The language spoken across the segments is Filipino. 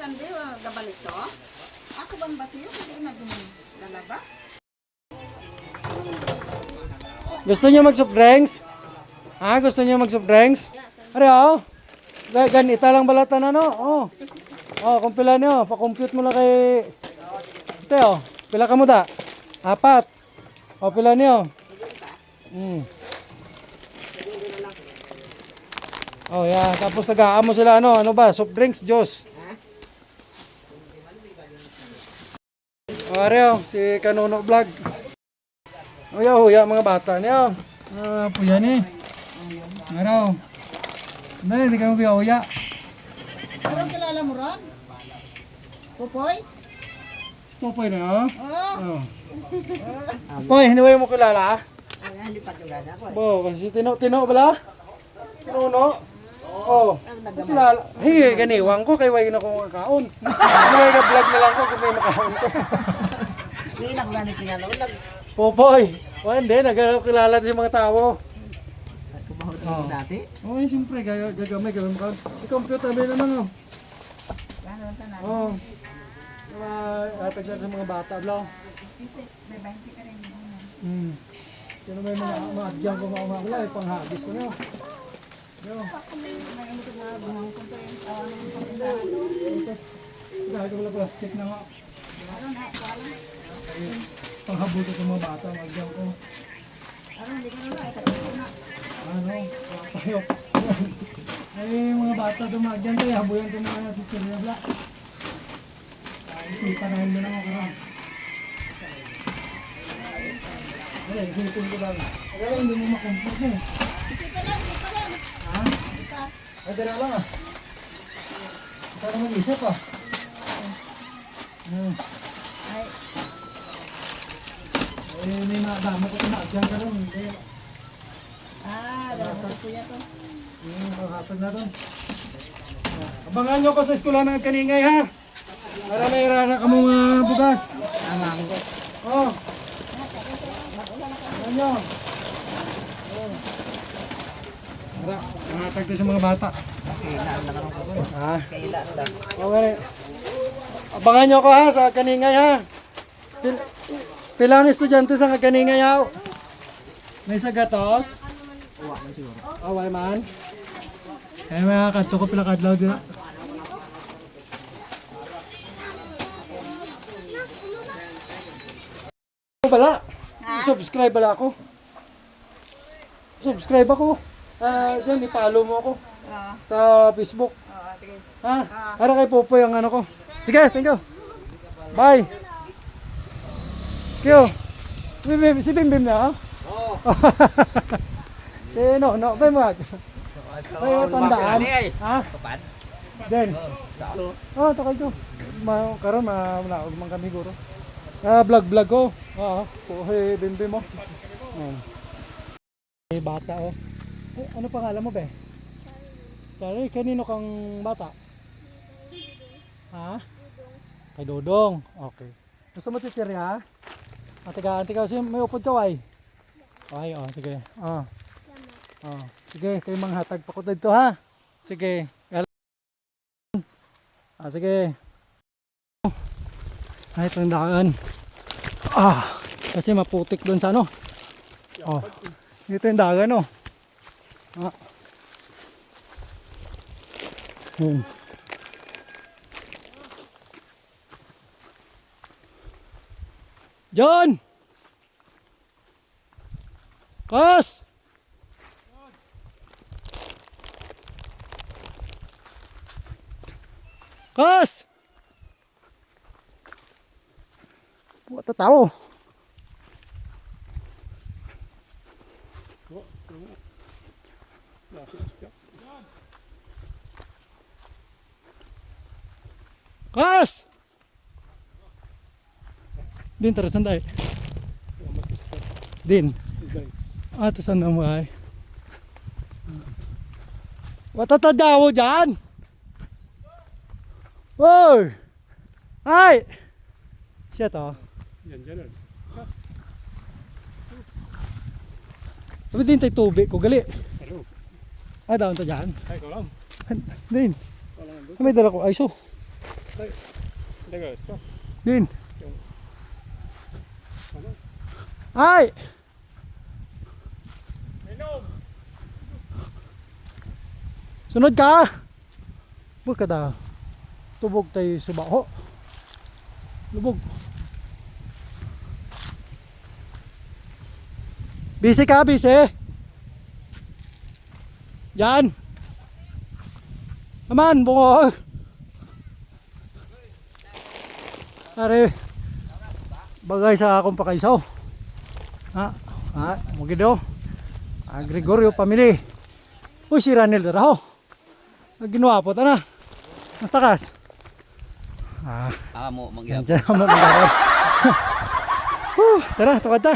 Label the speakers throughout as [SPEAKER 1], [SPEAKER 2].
[SPEAKER 1] Andi, gabalik to. Ako bang basiyo? Hindi na lalaba.
[SPEAKER 2] Gusto niyo mag-soft drinks? Ha? Gusto niyo mag-soft drinks? Are oh. Ganita lang balatan ano? Oh. Oh, kung pila niyo, pa-compute mo lang kay Teo. Pila ka mo da? 4. O pila niyo? Oh, yeah. Tapos nag-aamo sila ano ba? Soft drinks, juice. Are oh, si Kanuno Vlog. Huya mga bata niyo. Puya ni. Araw. Dali, hindi ka mabiya-huya.
[SPEAKER 1] Anong kilala mo ron? Pupoy?
[SPEAKER 2] Si Popoy na, oh.
[SPEAKER 1] Oo.
[SPEAKER 2] Oh. Poy, hindi mo kilala?
[SPEAKER 1] Ay, hindi pa kilala ko.
[SPEAKER 2] Bo, kasi tino bala? Tino. Oh. Kilala. Hey, ganiwang ko kay way na ko makaon. May ka-vlog na lang ko kung may makaon ko.
[SPEAKER 1] Hindi na ko ganit kilala.
[SPEAKER 2] Popoy. O hindi, nagkilala din sa mga tao.
[SPEAKER 1] Kumahod ako dati.
[SPEAKER 2] Oh, siyempre, gagamay makaon. Si computer ba naman, oh.
[SPEAKER 1] Gano'n tanan.
[SPEAKER 2] Oh. Atag lang sa mga bata, bro.
[SPEAKER 1] May 20 ka rin.
[SPEAKER 2] Sino may mga adyang ko wala, panghagis ko nyo. Yo.
[SPEAKER 1] May ano ko na buhang ko to yung awan ng pagkakas.
[SPEAKER 2] Dahil ko wala plastic na nga.
[SPEAKER 1] Ano na, wala.
[SPEAKER 2] Panghabuto ko mga bata, ang adyang ko.
[SPEAKER 1] Ano, hindi ka na ito na.
[SPEAKER 2] Ano, payok. Ay, mga bata dumagyan tayo, habuyan ko mga chichirya, bla. Isipan na hindi na ako karang. Ay, isipin ko lang. Kaya hindi mo makumpute eh.
[SPEAKER 1] Isipa lang.
[SPEAKER 2] Ha? Ay, dala lang ah. Ito na mag-isip ah.
[SPEAKER 1] Ay,
[SPEAKER 2] Eh, may damo ko tumaagyan ka rin.
[SPEAKER 1] dapat kuya to.
[SPEAKER 2] Hatag na doon. Abangan nyo ko sa eskwela ng kaningay ha. Para may rana ka mga bugas.
[SPEAKER 1] Tama ko.
[SPEAKER 2] Oh. Abangan nyo. Tara, hatag to sa mga bata.
[SPEAKER 1] Kailan na karon ko.
[SPEAKER 2] Ha?
[SPEAKER 1] Kailan na.
[SPEAKER 2] Okay. Abangan nyo ko ha sa kaningay ha. Pilang estudyante sa kaningay ha. May sagatos.
[SPEAKER 1] Uwa man siguro.
[SPEAKER 2] Away man. Kaya mga kanto ko pila kadlaw din. Bala. Subscribe bala ako. Subscribe ako. Diyan i-follow mo ako sa Facebook.
[SPEAKER 1] Sige.
[SPEAKER 2] Ha? Para kay Popoy ang ano ko. Sige, thank you. Bye. Kyo. Si Bim na, ha? Oo. Si no, Bim wag. May tandaan. Ha?
[SPEAKER 3] Kapan?
[SPEAKER 2] Den. Oh, takay ko. Karon manaog man kami guro. Vlog ko. Oo. Popoy Bim mo. May bata oh. Ano pangalan mo, be? Charlie, kanino kang bata? Ha? Kay Dodong. Okay. Gusto mo titirya? Ante ka, may upod ka, ay? Ay, oh, sige. Oh. Oh. Sige, kayo manghatag pa ko dito, ha? Sige. Sige. Ay, tandaan. Kasi maputik doon sa ano. Oh. Dito yung dagan, oh. John! Kas! Kas! Buat tao. Kas! Din tarasan tayo. Din. Tasan na mo ay. Watatadaw dyan. Woy! Ay! Siya to.
[SPEAKER 3] Yan, dyan.
[SPEAKER 2] Sabi din tayo tubig ko gali.
[SPEAKER 3] Ano?
[SPEAKER 2] Daon to dyan.
[SPEAKER 3] Ay, ko lang.
[SPEAKER 2] Din. May dala ko. Ay so. Din. Ay! Sunod ka! Huwag ka daw. Tubog tayo sa baho. Lubog. Busy ka, busy. Yan. Naman, bungo. Are, bagay sa akong pakaisaw. Magido. Gregorio family. Uy, si Ranel daraho. Ginawa po ta na. Mas takas.
[SPEAKER 3] Amo mangyap.
[SPEAKER 2] Diyan mo magkakaroon. Tara, tukad ta.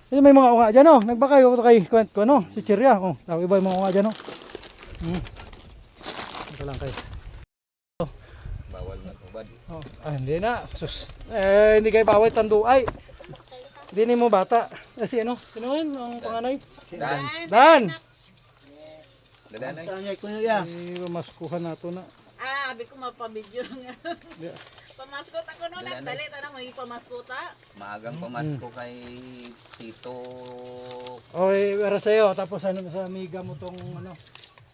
[SPEAKER 2] Ito may mga unga dyan, oh. Nagbakay ako kay kwent ko, no? Si Chirya, oh. Tawag ba yung mga unga dyan, oh? Ito lang kayo.
[SPEAKER 3] Bawal na tubad.
[SPEAKER 2] Oh. Hindi na. Sus. Hindi kayo bawal tanduay. Hindi mo bata. Si ano? Sino yun? Ang panganay?
[SPEAKER 3] Dan.
[SPEAKER 2] Dan!
[SPEAKER 3] Dadanay.
[SPEAKER 2] Saan ko niya? Maskuhan nato na.
[SPEAKER 1] Abi ko mapabidyo nga. Pamaskot ako no, dali tanang may pamaskota.
[SPEAKER 3] Maagang pamasko kay Tito.
[SPEAKER 2] Okay, para sa'yo. Tapos ano sa amiga mo tong ano?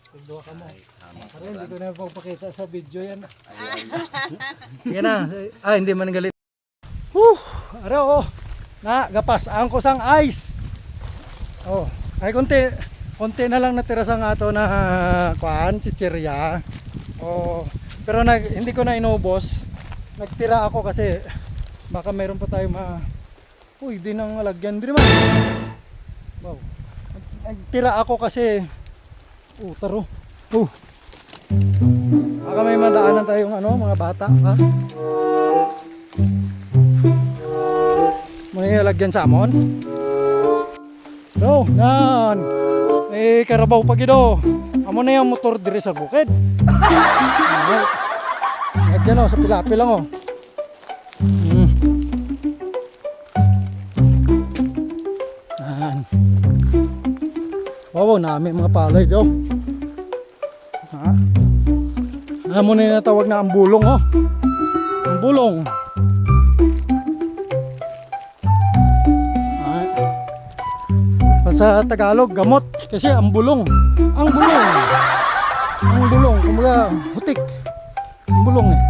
[SPEAKER 2] Pagduha ka mo.
[SPEAKER 3] Tama.
[SPEAKER 2] Pero hindi ko na papakita sa video yan.
[SPEAKER 3] Ayun.
[SPEAKER 2] Sige na. Hindi man galit. Araw, oh. Gapas. Ang kusang ice. Oh. Ay, konti na lang natira sa nga to na chichirya. Oh. Pero hindi ko na inubos. Nagtira ako kasi baka meron pa tayo Uy, di nang alagyan. Di naman. Wow. Nagtira ako kasi taro. Baka may madaanan tayong mga bata, ha? May alagyan sa amon. Nan. May karabaw pa gido. Amo na yung motor dire sa bukid. Lagyan sa pilapi lang, oh. Wow, namin mga palay daw. Alam mo na yung natawag na ambulong, oh. Ambulong. Sa Tagalog, gamot. Kasi ambulong. Ang bulong. Kumbaga, hutik. Ang bulong eh.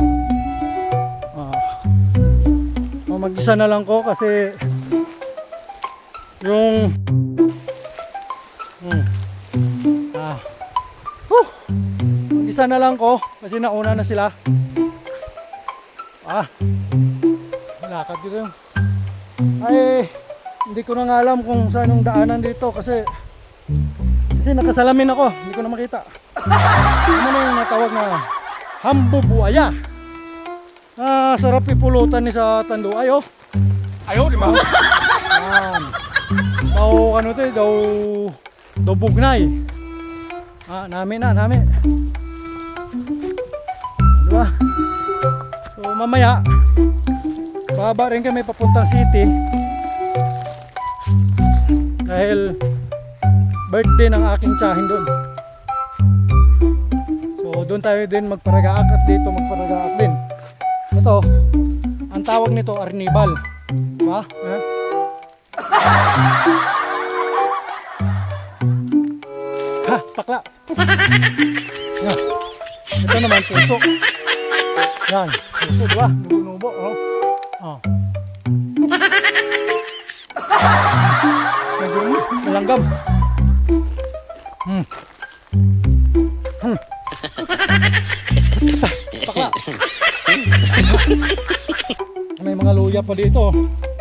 [SPEAKER 2] Mag-isa na lang ko kasi yung mag-isa na lang ko kasi nauna na sila. Lakad dito yung hindi ko na nga alam kung saan yung daanan dito kasi nakasalamin ako, hindi ko na makita. Ano na yung natawag na hambubuaya. Sarap ipulutan ni sa tanduay, oh. Ayaw, di ba? Daw bugnay. Nami. Diba? So mamaya baba rin kami papuntang city dahil birthday ng aking tiyahin doon. So doon tayo din magparagaak at dito magparagaak din. Ito, ang tawag nito arnibal. Diba? Pakla. Yan. Ito naman puso. Yan, puso, diba? Nubo-nubo, oh. Malanggam. Pakla. May mga luya pa dito.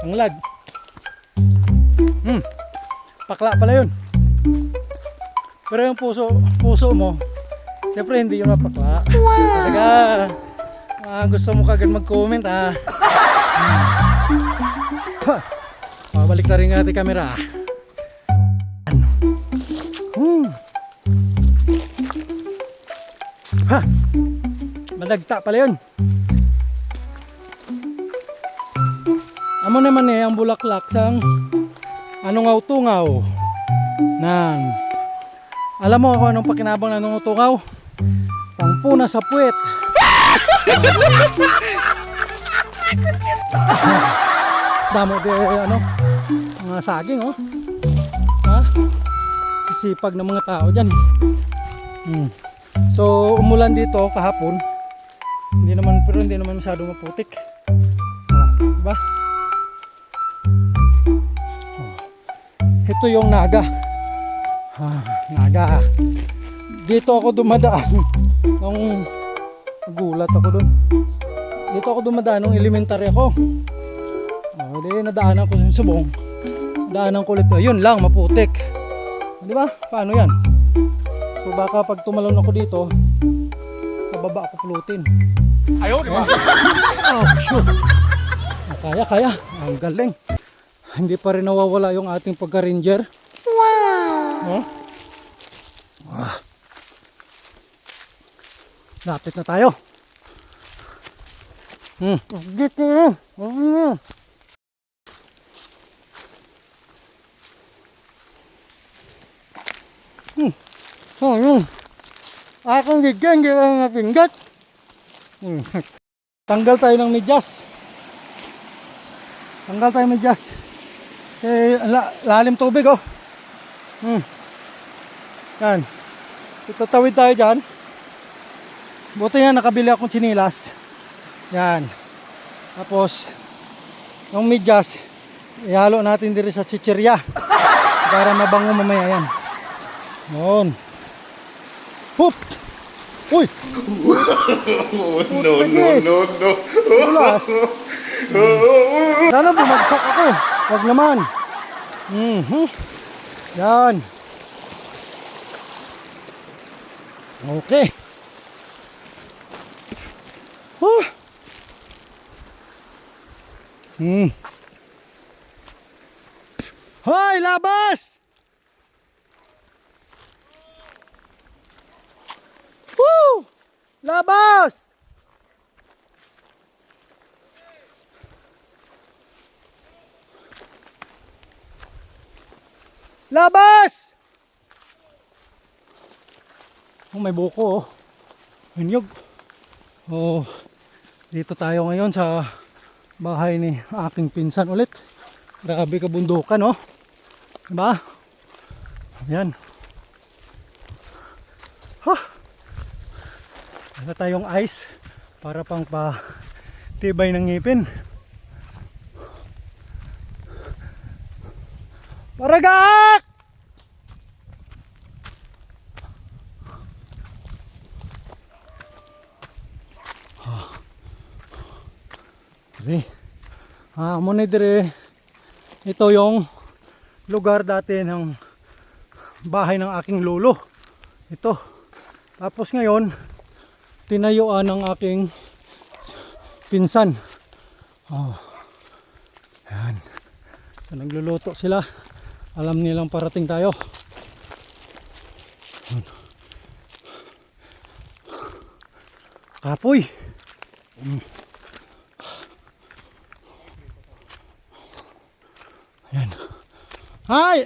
[SPEAKER 2] Ang lad. Pakla pala yun. Pero yung puso mo, siyempre hindi yung mapakla. Talaga, gusto mo kagad mag-comment, ha. Balik na rin natin camera. Madagta pala yun. Amo naman ang bulaklak sang tungaw. Alam mo kung anong pakinabang ng tungaw? Pangpuna sa puwet. Damo di ano, mga saging oh. Ha? Sisipag ng mga tao diyan. So umulan dito kahapon. Hindi naman masyado maputik. Diba? Ito yung naga. Naga. Dito ako dumadaan nung nagulat ako doon. Dito ako dumadaan nung elementary ako. Di nadaanan ko yung subong. Nadaanan ko ulit. Yun lang, maputik. Di ba? Paano yan? So baka pag tumalon ako dito, sa baba ako pulutin. Ayaw, di ba? Oh, shoot. Kaya. Ang galing. Hindi pa rin nawawala yung ating pagka-ranger. Wow! Lapit na tayo. Dito na. Yung akong gigyan, hindi lang napinggat. Tanggal tayo ng medyas. Lalim tubig oh. Yan. Itatawid tayo dyan. Buti nga nakabili akong tsinilas. Yan. Tapos yung medyas ihalo natin dito sa chichirya para mabango mamaya yan. Yun. Hup! Uy! No. Bulas. Sana bumagsak ako. Wag naman. Yan. Okay. Hoy, labas! Woo! Labas! Labas! Oh, may buko oh. Hinyog. Oh, dito tayo ngayon sa bahay ni aking pinsan ulit. Grabe kabundukan oh. Diba? Ayan. Meron tayong ice para pang tibay ng ngipin. Paragak! Muna dire. Ito yung lugar dati ng bahay ng aking lolo. Ito. Tapos ngayon tinayuan ng aking pinsan. Yan. So, nagluluto sila. Alam nilang parating tayo. Kapoy. Yan. Hi!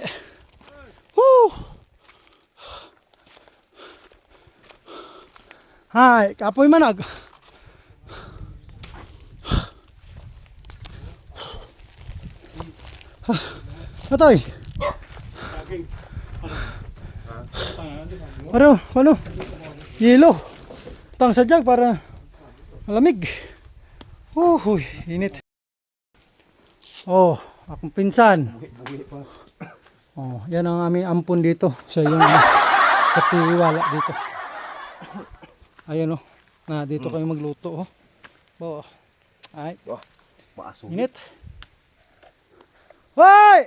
[SPEAKER 2] Woo! Hi, kapoy manag. Atoy. Ano? Yelo. Tang sadyag para malamig. Uy, init. Oh, akong pinsan. Oh, yan ang aming ampun dito. Siya yung katiwala dito. Ayun oh. Na dito kayo magluto oh. Oh. Ay. Init. Hoy!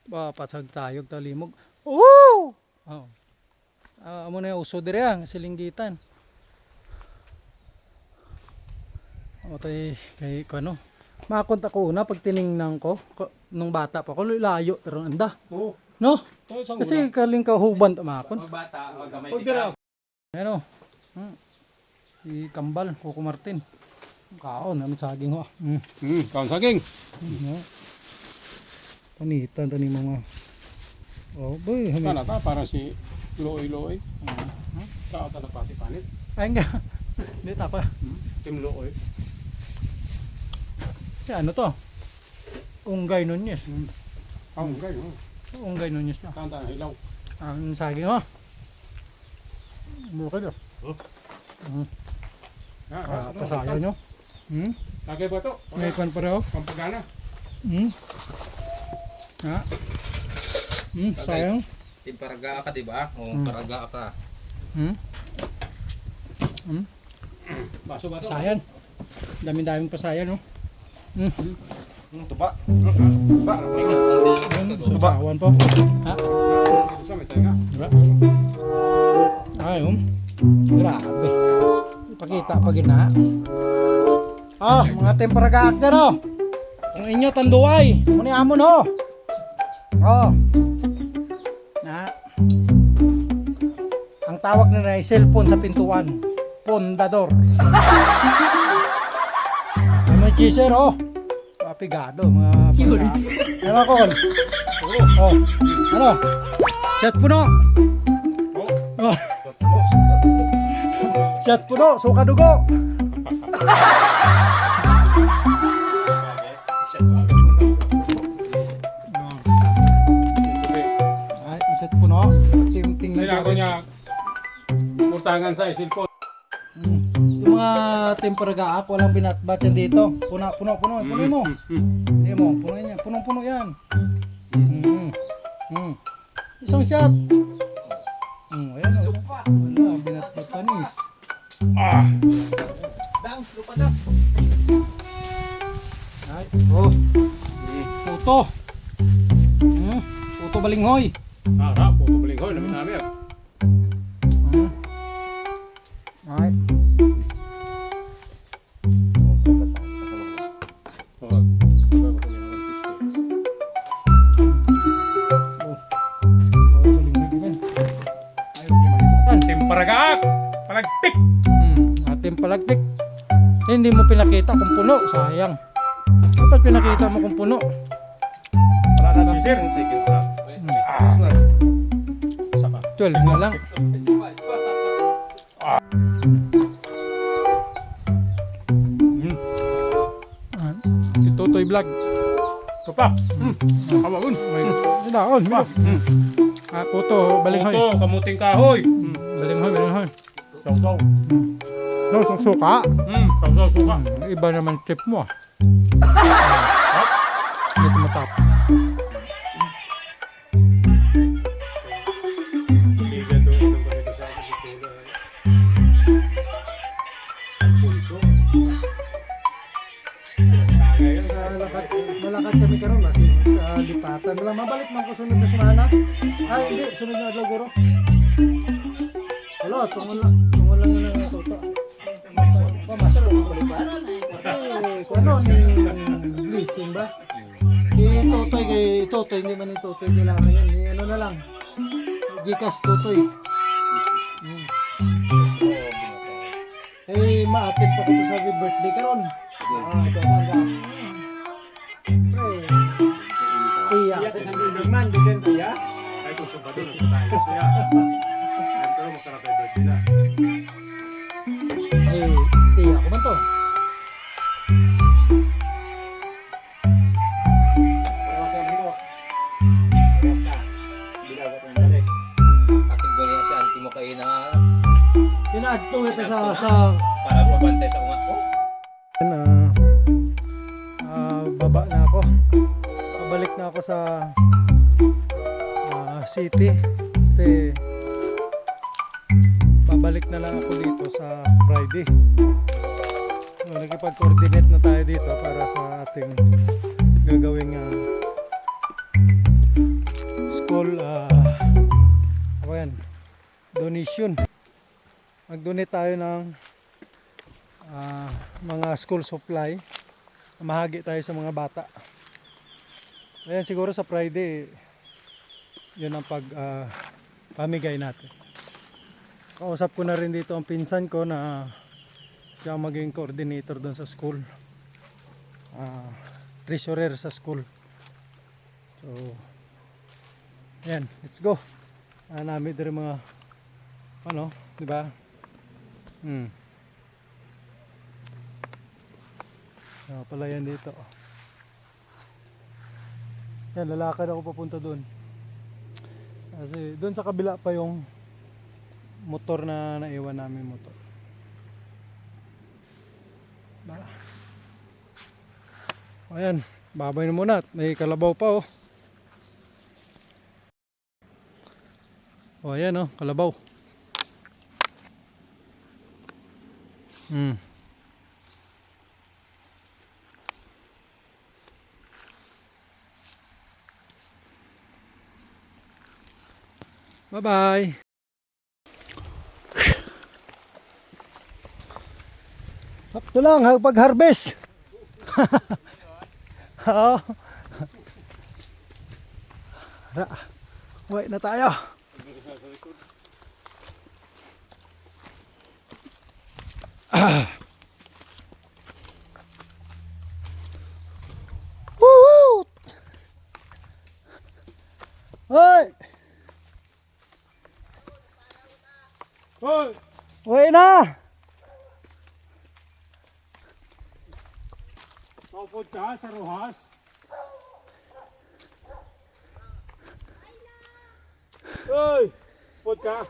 [SPEAKER 2] Pasag tayo talimog. Oh! Amo na yung uso dire ang silinggitan. Kay ano? Makonta ko una pag tiningnan ko nung bata pa ko layo pero anda. Oo. No? Kasi kaling kahuban tamakon. Bata, gamay sika. Ano? Si Kambal, Coco Martin. Kaon, ano saging ho.
[SPEAKER 4] Kaon saging.
[SPEAKER 2] Panitan tani mga. Oh, boy,
[SPEAKER 4] Kana ta para si Loy. Kaon ta na pati panit.
[SPEAKER 2] Ay nga. Hindi tapa.
[SPEAKER 4] Timlo oy.
[SPEAKER 2] Ano to? Unggay Nunez.
[SPEAKER 4] Ang gayo.
[SPEAKER 2] Unggay Nunez na.
[SPEAKER 4] Kanta na hilaw.
[SPEAKER 2] Ang saging mo. Mura ka pasayaw nyo.
[SPEAKER 4] Lagay ba to?
[SPEAKER 2] May kwan pareho.
[SPEAKER 4] Pampagana.
[SPEAKER 2] Ha? Sayang.
[SPEAKER 3] Timparaga ka, di ba? O, paraga ka.
[SPEAKER 4] Baso ba to?
[SPEAKER 2] Pasayan. Daming pasayan, no?
[SPEAKER 4] Tuba. Tuba.
[SPEAKER 2] Subawan po. Ha?
[SPEAKER 4] Isa may tayo nga.
[SPEAKER 2] Diba? Ay, grabe. Ipakita pa gina. Mga temperagaak dyan, oh. Kung inyo tanduay, muni amon, oh. Na. Ang tawag nila ay cellphone sa pintuan. Pondador. Ay, may cheeser, oh. Apigado, mga pagkaak. Ano, Kol? Ano? Shot puno. Shot puno, suka dugo. Ay, shot puno. Ting
[SPEAKER 4] Kaya ako niya kurtangan sa cellphone.
[SPEAKER 2] Yung mga temperagaak, walang binatbat yan dito. Puno mo. Hindi mo, puno yan. Punong-puno yan. Isang shot. Ayan o. Wala, binatbat panis. Ay, puto. Puto balinghoy.
[SPEAKER 4] Harap, putubuling hoy, namin namin.
[SPEAKER 2] Ay,
[SPEAKER 4] Timparagaak! Palagpik!
[SPEAKER 2] ating palagtik. Hindi mo pinakita kung puno, sayang. Dapat pinakita mo kung puno.
[SPEAKER 4] Wala na cheeser. Isa pa.
[SPEAKER 2] 12 na lang. Tutoy vlog.
[SPEAKER 4] Ito pa. Kawaun.
[SPEAKER 2] Daon. Puto, balinghoy.
[SPEAKER 4] Puto, kamuting kahoy.
[SPEAKER 2] Balinghoy.
[SPEAKER 4] Saw-saw.
[SPEAKER 2] No, suka.
[SPEAKER 4] Saw-saw suka.
[SPEAKER 2] Iba naman trip mo. Ito matap.
[SPEAKER 4] Bigyan to itong ganito sa akin si Tula. Pulso.
[SPEAKER 2] Malakad kami karon kasi lipatan. Wala mabalik man ko sunod na semana. Ay hindi, sunod na adlaw guro. Hello, tungol lang yun ang toto. Pamasok ko ulit para na. Ano ni leasing ba? Totoy hindi man ni Totoy kailangan yan. Ano na lang. Gcash Totoy. Maatid pa ko to sa birthday karon. Ito saan ba? Iya.
[SPEAKER 4] Man, bigyan kaya? Ay, kung sa bato, nagpatayo siya. Ay, pero magkarapay birthday na.
[SPEAKER 2] Iya ko man to.
[SPEAKER 3] Ating gawin si auntie mo kayo na
[SPEAKER 2] Pinagto ito sa
[SPEAKER 3] para mabantay sa umat ko.
[SPEAKER 2] baba na ako. Pabalik na ako sa city kasi babalik na lang ako dito sa Friday. So, nakipag-coordinate na tayo dito para sa ating gagawing school ako yan, donation. Mag-donate tayo ng mga school supply. Mahagi tayo sa mga bata. Ayan, siguro sa Friday yun ang pamigay natin. Kausap ko na rin dito ang pinsan ko na siya maging coordinator doon sa school, treasurer sa school. So ayan, let's go. Namin din mga di ba, Pala yan dito. Yan, lalakad ako papunta doon. Kasi doon sa kabila pa yung motor na naiwan namin motor. Ayan, babay na muna. May kalabaw pa oh. O ayan oh, kalabaw. Bye-bye. Sakto lang pag-harvest. Oo. Wait na tayo. Woo! Hoy!
[SPEAKER 4] Hoy!
[SPEAKER 2] Wait na!
[SPEAKER 4] Maupod ka sa Rojas? Hoy! Upod ka?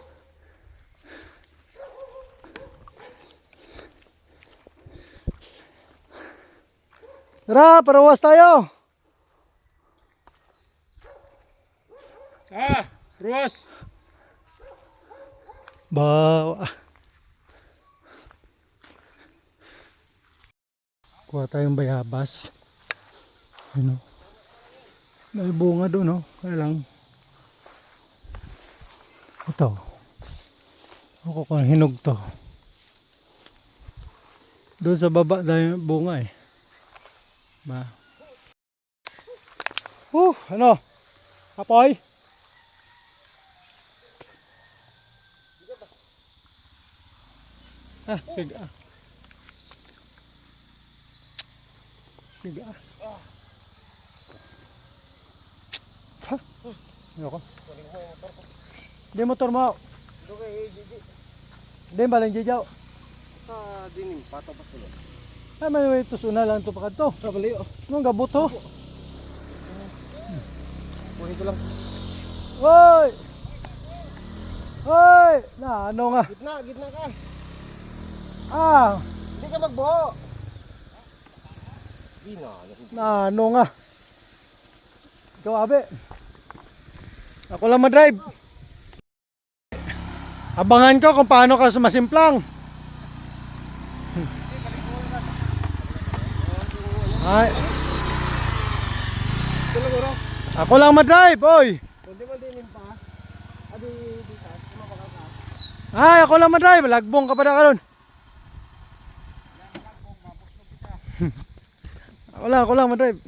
[SPEAKER 2] Tara, parawas tayo.
[SPEAKER 4] Rojas!
[SPEAKER 2] Bawa. Kuha tayong bayabas. Ano? May bunga doon, no? Kaya lang. Ito. Ako kung hinog to. Doon sa baba dahil bunga eh. Ba? Ano? Apoy? Kiga. Kiga. Ha? Ayoko. Di motor mo. Di balang jijaw.
[SPEAKER 5] Sa dining pato pa sila.
[SPEAKER 2] Ay may tusuna lang to pakad to.
[SPEAKER 5] Kabali oh.
[SPEAKER 2] Nung gabot to.
[SPEAKER 5] Kunin ko lang.
[SPEAKER 2] Hoy! Hoy! Na ano nga?
[SPEAKER 5] Gitna ka. Hindi ka magbuho. Di na.
[SPEAKER 2] Na ano nga? Ikaw abe. Ako lang madrive. Abangan ko kung paano ka sumasimplang. Ay. Ako lang madrive, oy.
[SPEAKER 5] Hindi mo dinim pa. Adi dito. Kumabaka ka.
[SPEAKER 2] Ay, ako lang madrive. Lagbong ka pa na karon. Ako lang madrive.